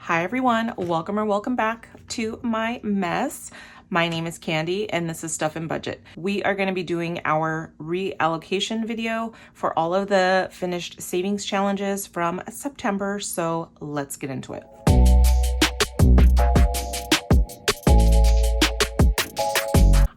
Hi everyone, welcome back to my mess. My name is Candy and this is Stuff and Budget. We are going to be doing our reallocation video for all of the finished savings challenges from September, so let's get into it.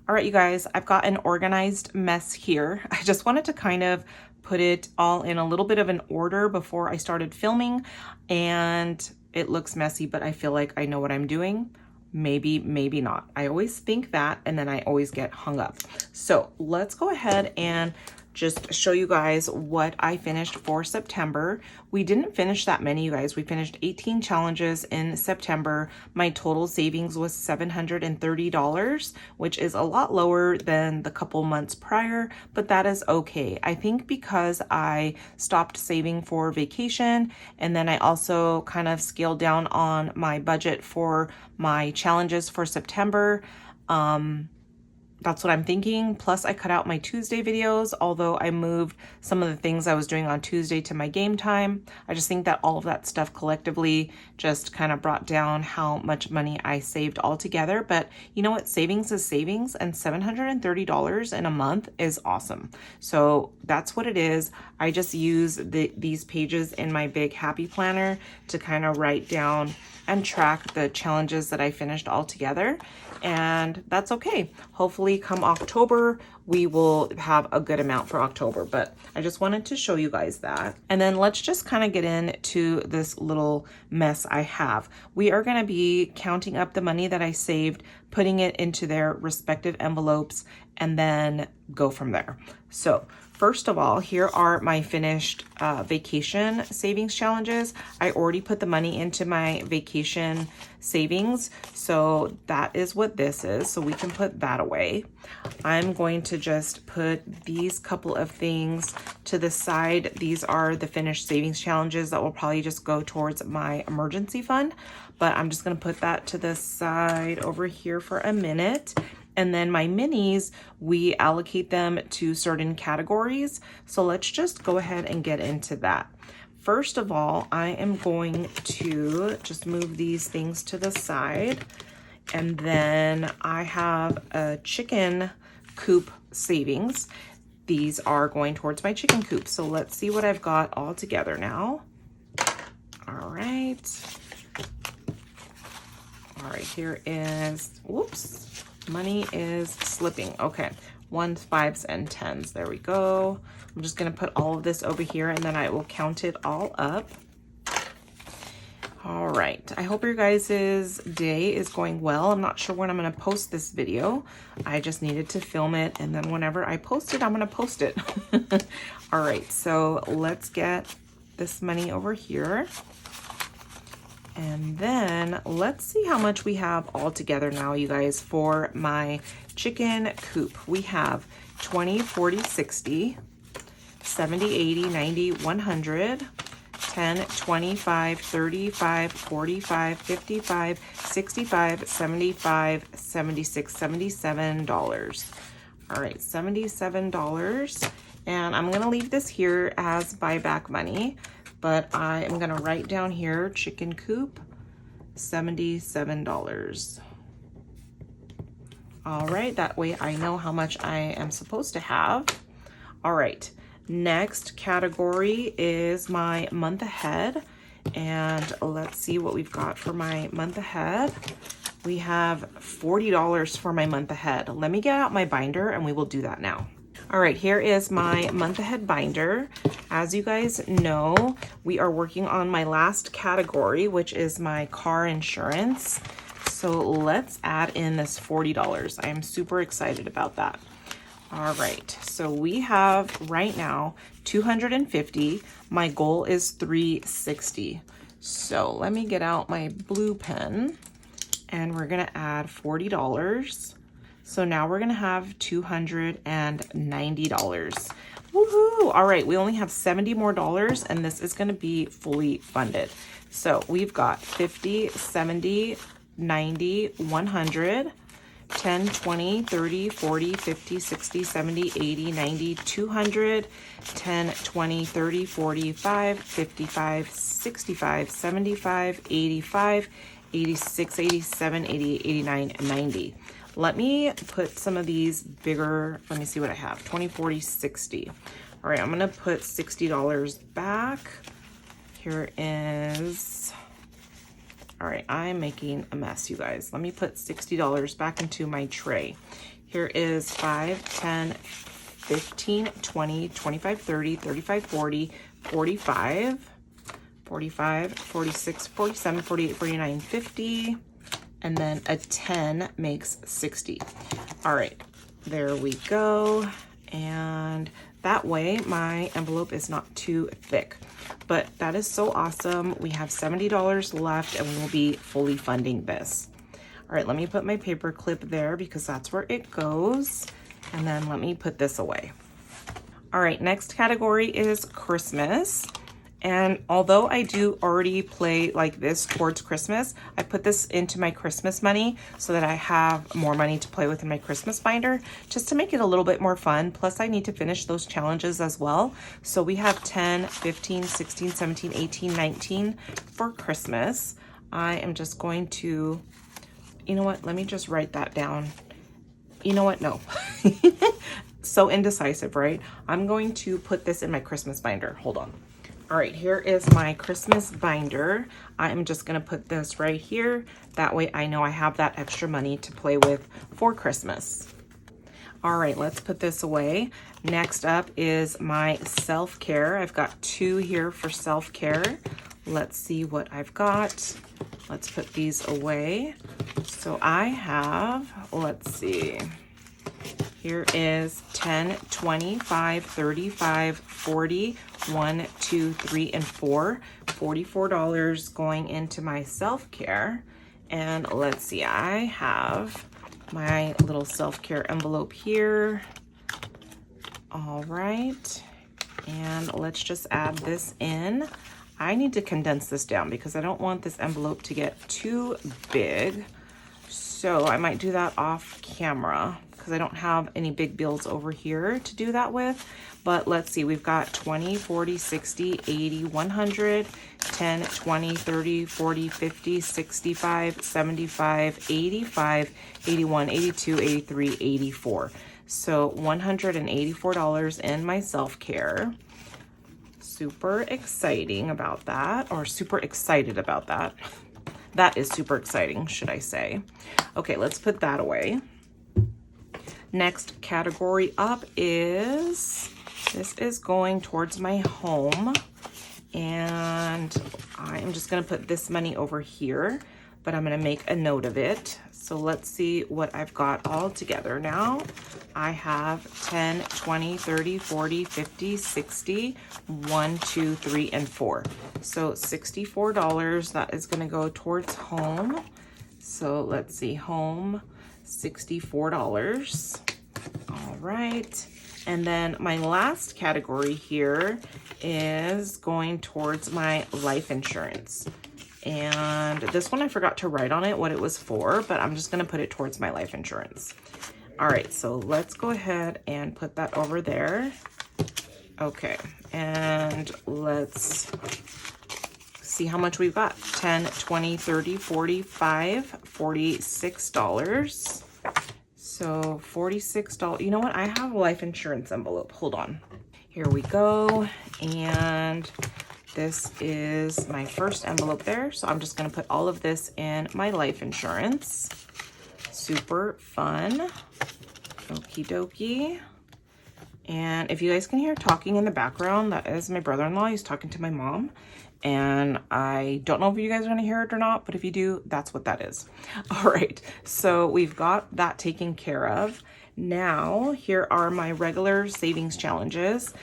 All right, you guys, I've got an organized mess here. I just wanted to kind of put it all in a little bit of an order before I started filming, and it looks messy, but I feel like I know what I'm doing. Maybe, maybe not. I always think that, and then I always get hung up. So let's go ahead and just show you guys what I finished for September. We didn't finish that many, you guys. We finished 18 challenges in September. My total savings was $730, which is a lot lower than the couple months prior, but that is okay. I think because I stopped saving for vacation, and then I also kind of scaled down on my budget for my challenges for September. That's what I'm thinking. Plus I cut out my Tuesday videos, although I moved some of the things I was doing on Tuesday to my game time. I just think that all of that stuff collectively just kind of brought down how much money I saved altogether. But you know what? Savings is savings, and $730 in a month is awesome. So that's what it is. I just use these pages in my big happy planner to kind of write down and track the challenges that I finished all together. And that's okay. Hopefully come October, we will have a good amount for October, but I just wanted to show you guys that. And then let's just kind of get into this little mess I have. We are going to be counting up the money that I saved, putting it into their respective envelopes, and then go from there. So first of all, here are my finished vacation savings challenges. I already put the money into my vacation savings, so that is what this is. So we can put that away. I'm going to just put these couple of things to the side. These are the finished savings challenges that will probably just go towards my emergency fund, but I'm just going to put that to the side over here for a minute. And then my minis, we allocate them to certain categories. So let's just go ahead and get into that. First of all, I am going to just move these things to the side. And then I have a chicken coop savings. These are going towards my chicken coop. So let's see what I've got all together now. All right. All right, here is, whoops. Money is slipping. Okay, 1s, 5s, and 10s. There we go. I'm just gonna put all of this over here and then I will count it all up. All right, I hope your guys' day is going well. I'm not sure when I'm gonna post this video. I just needed to film it, and then whenever I post it, I'm gonna post it. All right, so let's get this money over here. And then let's see how much we have all together now, you guys, for my chicken coop. We have 20, 40, 60, 70, 80, 90, 100, 10, 25, 35, 45, 55, 65, 75, 76, $77. All right, $77. And I'm gonna leave this here as buyback money. But I am gonna write down here, chicken coop, $77. All right, that way I know how much I am supposed to have. All right, next category is my month ahead. And let's see what we've got for my month ahead. We have $40 for my month ahead. Let me get out my binder and we will do that now. All right, here is my month ahead binder. As you guys know, we are working on my last category, which is my car insurance. So let's add in this $40. I am super excited about that. All right, so we have right now 250. My goal is 360. So let me get out my blue pen and we're gonna add $40. So now we're gonna have $290. Woohoo! All right, we only have $70 more, and this is gonna be fully funded. So we've got 50, 70, 90, 100, 10, 20, 30, 40, 50, 60, 70, 80, 90, 200, 10, 20, 30, 45, 55, 65, 75, 85, 86, 87, 88, 89, and 90. Let me put some of these bigger, let me see what I have, 20, 40, 60. All right, I'm gonna put $60 back. Here is, all right, I'm making a mess, you guys. Let me put $60 back into my tray. Here is 5, 10, 15, 20, 25, 30, 35, 40, 45, 45, 46, 47, 48, 49, 50, and then a 10 makes 60. All right, there we go. And that way my envelope is not too thick. But that is so awesome. We have $70 left and we will be fully funding this. All right, let me put my paper clip there because that's where it goes. And then let me put this away. All right, next category is Christmas. And although I do already play like this towards Christmas, I put this into my Christmas money so that I have more money to play with in my Christmas binder, just to make it a little bit more fun. Plus I need to finish those challenges as well. So we have 10, 15, 16, 17, 18, 19 for Christmas. I am just going to, you know what? Let me just write that down. You know what? No. So indecisive, right? I'm going to put this in my Christmas binder. Hold on. All right, here is my Christmas binder. I am just gonna put this right here. That way I know I have that extra money to play with for Christmas. All right, let's put this away. Next up is my self-care. I've got 2 here for self-care. Let's see what I've got. Let's put these away. So I have, let's see. Here is 10, 25, 35, 40, 1, 2, 3, and 4. $44 going into my self-care. And let's see, I have my little self-care envelope here. All right. And let's just add this in. I need to condense this down because I don't want this envelope to get too big. So I might do that off camera because I don't have any big bills over here to do that with. But let's see, we've got 20, 40, 60, 80, 100, 10, 20, 30, 40, 50, 65, 75, 85, 81, 82, 83, 84. So $184 in my self-care. Super exciting about that, or super excited about that. That is super exciting, should I say. Okay, let's put that away. Next category up is, this is going towards my home. And I am just gonna put this money over here, but I'm gonna make a note of it. So let's see what I've got all together now. I have 10, 20, 30, 40, 50, 60, 1, 2, 3, and 4. So $64, that is gonna go towards home. So let's see, home, $64. All right. And then my last category here is going towards my life insurance. And this one I forgot to write on it what it was for, but I'm just gonna put it towards my life insurance. All right, so let's go ahead and put that over there. Okay, and let's see how much we've got. 10, 20, 30, 45, $46. So $46, you know what? I have a life insurance envelope, hold on. Here we go, and this is my first envelope there. So I'm just gonna put all of this in my life insurance. Super fun, okie dokie. And if you guys can hear talking in the background, that is my brother-in-law. He's talking to my mom. And I don't know if you guys are gonna hear it or not, but if you do, that's what that is. All right, so we've got that taken care of. Now, here are my regular savings challenges.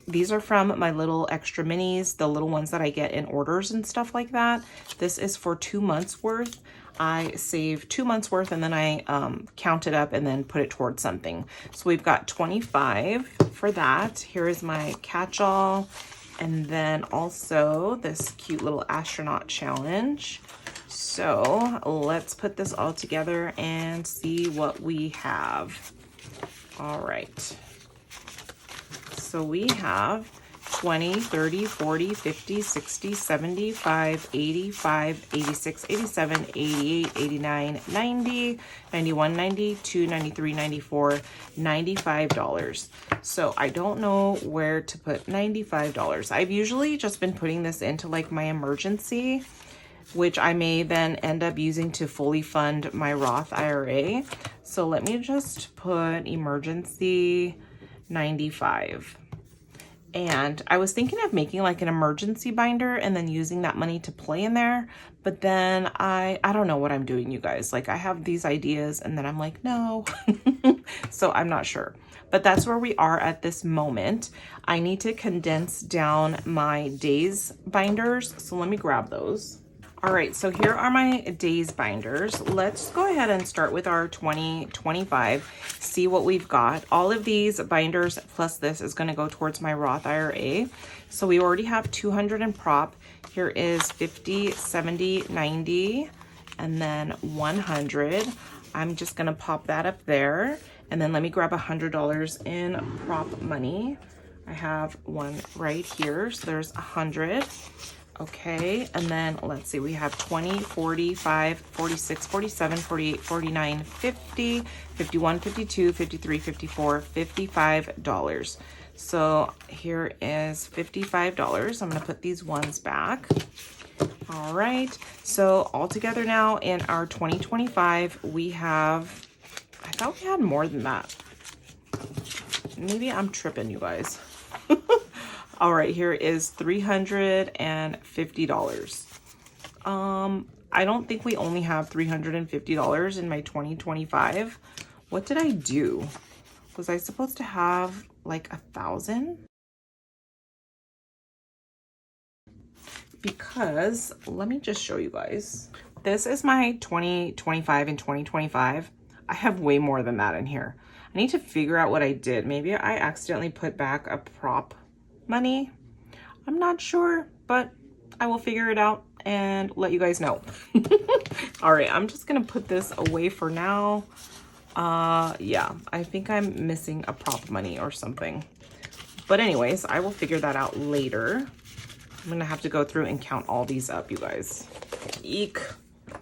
These are from my little extra minis, the little ones that I get in orders and stuff like that. This is for 2 months worth. I save 2 months worth and then I count it up and then put it towards something. So we've got 25 for that. Here is my catch-all. And then also this cute little astronaut challenge. So let's put this all together and see what we have. All right. So we have 20, 30, 40, 50, 60, 75, 85, 86, 87, 88, 89, 90, 91, 92, 93, 94, $95. So I don't know where to put $95. I've usually just been putting this into like my emergency, which I may then end up using to fully fund my Roth IRA. So let me just put emergency 95. And I was thinking of making like an emergency binder and then using that money to play in there. But then I don't know what I'm doing, you guys. Like I have these ideas and then I'm like, no. So I'm not sure. But that's where we are at this moment. I need to condense down my days binders. So let me grab those. All right, so here are my days binders. Let's go ahead and start with our 2025, see what we've got. All of these binders plus this is gonna go towards my Roth IRA. So we already have 200 in prop. Here is 50, 70, 90, and then 100. I'm just gonna pop that up there. And then let me grab $100 in prop money. I have one right here, so there's 100. Okay, and then let's see, we have 20, 45, 46, 47, 48, 49, 50, 51, 52, 53, 54, $55. So here is $55. I'm gonna put these ones back. All right, so all together now in our 2025, we have, I thought we had more than that. Maybe I'm tripping, you guys. All right, here is $350. I don't think we only have $350 in my 2025. What did I do? Was I supposed to have like 1,000? Because let me just show you guys. This is my 2025 and 2025. I have way more than that in here. I need to figure out what I did. Maybe I accidentally put back a prop money. I'm not sure, but I will figure it out and let you guys know. All right, I'm just gonna put this away for now. Yeah, I think I'm missing a prop money or something. But anyways, I will figure that out later. I'm gonna have to go through and count all these up, you guys. Eek.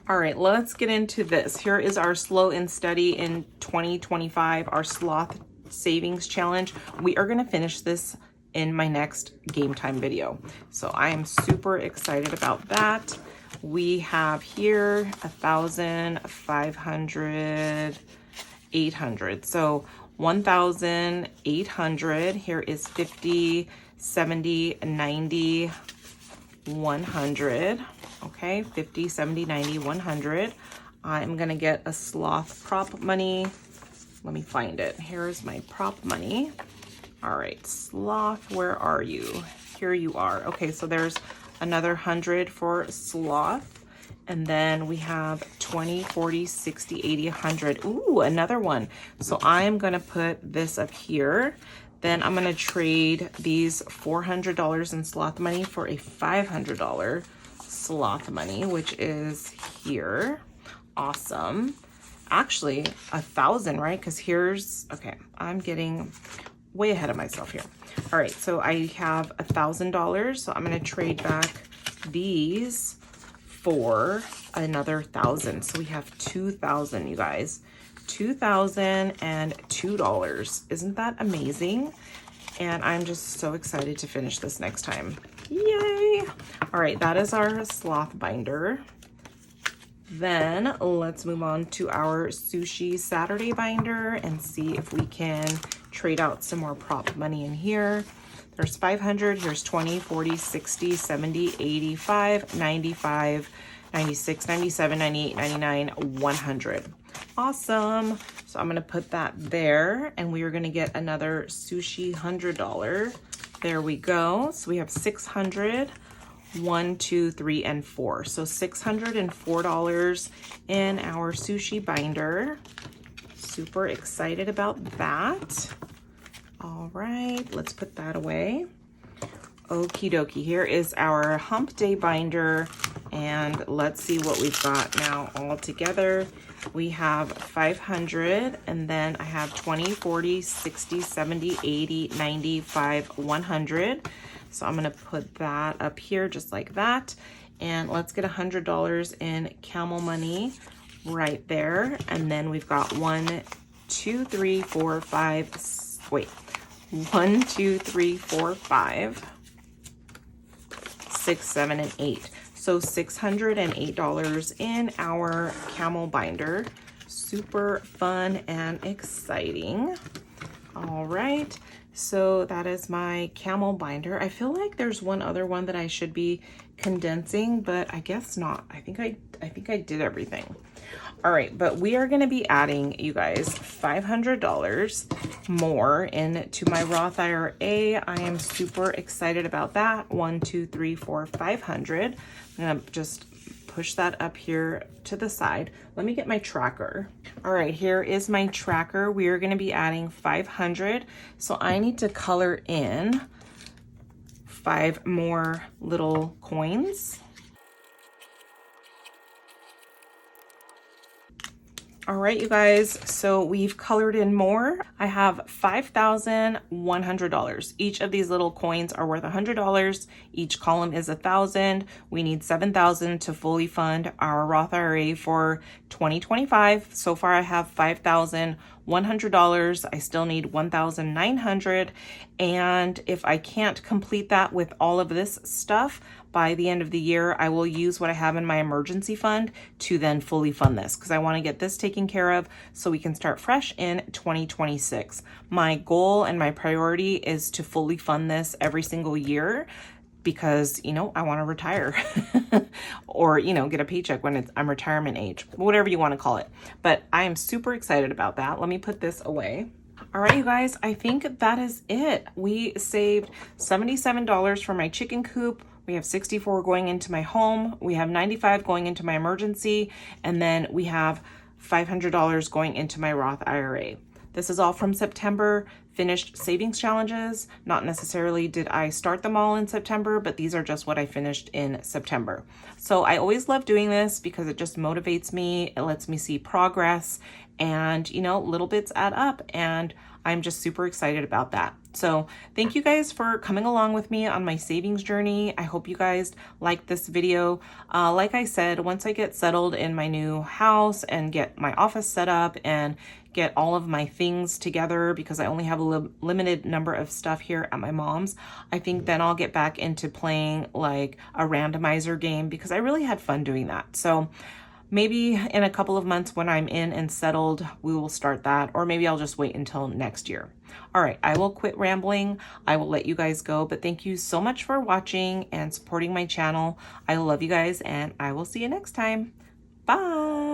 All right, let's get into this. Here is our slow and steady in 2025, our sloth savings challenge. We are gonna finish this in my next game time video. So I am super excited about that. We have here 1,000, 500, 800. So 1,800. Here is 50, 70, 90, 100. Okay, 50, 70, 90, 100. I'm gonna get a sloth prop money. Let me find it. Here's my prop money. All right, sloth, where are you? Here you are. Okay, so there's another 100 for sloth. And then we have 20, 40, 60, 80, 100. Ooh, another one. So I'm gonna put this up here. Then I'm gonna trade these $400 in sloth money for a $500 sloth money, which is here. Awesome. Actually, 1,000, right? Because here's, okay, I'm getting way ahead of myself here. All right, so I have $1,000. So I'm gonna trade back these for another 1,000. So we have 2,000, you guys. $2,002. Isn't that amazing? And I'm just so excited to finish this next time. Yay! All right, that is our sloth binder. Then let's move on to our sushi Saturday binder and see if we can trade out some more prop money in here. There's 500, here's 20, 40, 60, 70, 85, 95, 96, 97, 98, 99, 100. Awesome. So I'm gonna put that there and we are gonna get another sushi $100. There we go. So we have 600, 1, 2, 3, and 4. So $604 in our sushi binder. Super excited about that. All right, let's put that away. Okie dokie, here is our hump day binder, and let's see what we've got now all together. We have 500, and then I have 20, 40, 60, 70, 80, 95, 100. So I'm gonna put that up here just like that. And let's get $100 in camel money right there. And then we've got 1, 2, 3, 4, 5, wait, 1, 2, 3, 4, 5, 6, 7, and 8. So $608 in our camel binder. Super fun and exciting. All right, so that is my camel binder. I feel like there's one other one that I should be condensing, but I guess not. I think I did everything. All right, but we are going to be adding, you guys, $500 more into my Roth IRA. I am super excited about that. 1, 2, 3, 4, 500. I'm going to just push that up here to the side. Let me get my tracker. All right, here is my tracker. We are going to be adding 500. So I need to color in 5 more little coins. All right, you guys, so we've colored in more. I have $5,100. Each of these little coins are worth $100. Each column is 1,000. We need 7,000 to fully fund our Roth IRA for 2025. So far, I have $5,100. I still need $1,900. And if I can't complete that with all of this stuff, by the end of the year, I will use what I have in my emergency fund to then fully fund this, because I want to get this taken care of so we can start fresh in 2026. My goal and my priority is to fully fund this every single year, because, you know, I want to retire or, you know, get a paycheck when I'm retirement age, whatever you want to call it. But I am super excited about that. Let me put this away. All right, you guys, I think that is it. We saved $77 for my chicken coop. We have 64 going into my home. We have 95 going into my emergency. And then we have $500 going into my Roth IRA. This is all from September finished savings challenges. Not necessarily did I start them all in September, but these are just what I finished in September. So I always love doing this because it just motivates me. It lets me see progress, and, you know, little bits add up, and I'm just super excited about that. So thank you guys for coming along with me on my savings journey. I hope you guys liked this video. Like I said, once I get settled in my new house and get my office set up and get all of my things together, because I only have a limited number of stuff here at my mom's, I think then I'll get back into playing like a randomizer game, because I really had fun doing that. So maybe in a couple of months when I'm in and settled, we will start that, or maybe I'll just wait until next year. All right, I will quit rambling. I will let you guys go, but thank you so much for watching and supporting my channel. I love you guys, and I will see you next time. Bye.